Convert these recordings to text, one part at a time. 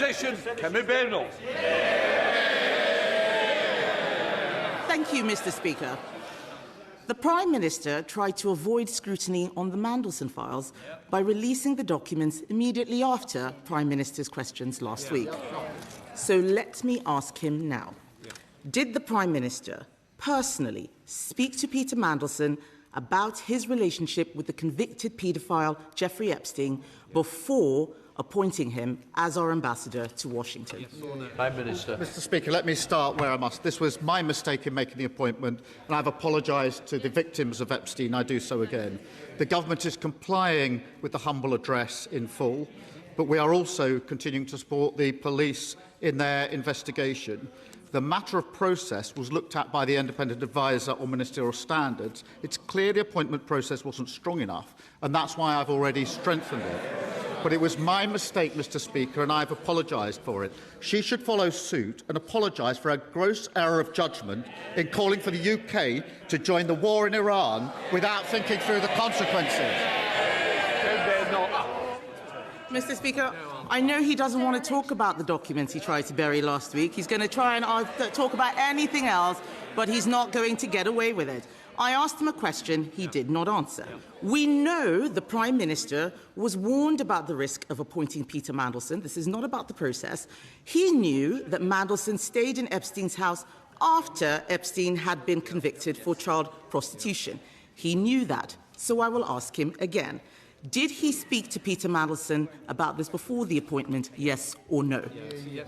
Opposition, Kemi. Thank you, Mr. Speaker. The Prime Minister tried to avoid scrutiny on the Mandelson files by releasing the documents immediately after Prime Minister's questions last week. So let me ask him now. Did the Prime Minister personally speak to Peter Mandelson about his relationship with the convicted paedophile Jeffrey Epstein before appointing him as our ambassador to Washington? Prime Minister. Mr. Speaker, let me start where I must. This was my mistake in making the appointment, and I've apologised to the victims of Epstein. I do so again. The government is complying with the humble address in full, but we are also continuing to support the police in their investigation. The matter of process was looked at by the independent adviser on ministerial standards. It's clear the appointment process wasn't strong enough, and that's why I've already strengthened it. But it was my mistake, Mr. Speaker, and I've apologised for it. She should follow suit and apologise for a gross error of judgment in calling for the UK to join the war in Iran without thinking through the consequences. Mr. Speaker, I know he doesn't want to talk about the documents he tried to bury last week. He's going to try and talk about anything else, but he's not going to get away with it. I asked him a question he did not answer. We know the Prime Minister was warned about the risk of appointing Peter Mandelson. This is not about the process. He knew that Mandelson stayed in Epstein's house after Epstein had been convicted for child prostitution. He knew that, so I will ask him again. Did he speak to Peter Mandelson about this before the appointment, yes or no?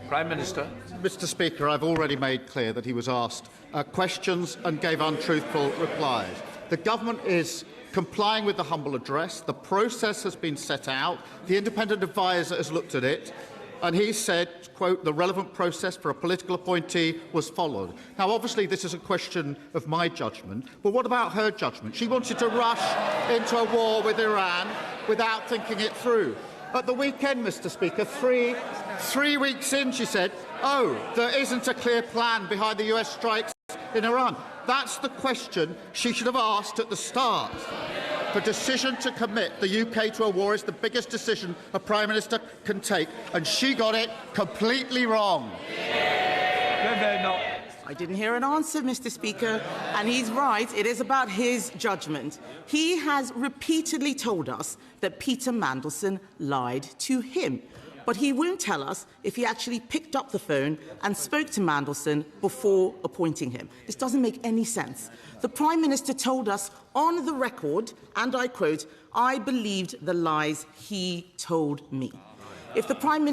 Prime Minister. Mr. Speaker, I've already made clear that he was asked questions and gave untruthful replies. The government is complying with the humble address. The process has been set out. The independent adviser has looked at it, and he said, quote, the relevant process for a political appointee was followed. Now, obviously, this is a question of my judgment, but what about her judgment? She wanted to rush into a war with Iran without thinking it through. At the weekend, Mr. Speaker, three weeks in, she said, oh, there isn't a clear plan behind the US strikes in Iran. That's the question she should have asked at the start. The decision to commit the UK to a war is the biggest decision a Prime Minister can take, and she got it completely wrong. I didn't hear an answer, Mr. Speaker, and he's right. It is about his judgment. He has repeatedly told us that Peter Mandelson lied to him, but he won't tell us if he actually picked up the phone and spoke to Mandelson before appointing him. This doesn't make any sense. The Prime Minister told us on the record, and I quote, I believed the lies he told me. If the Prime Minister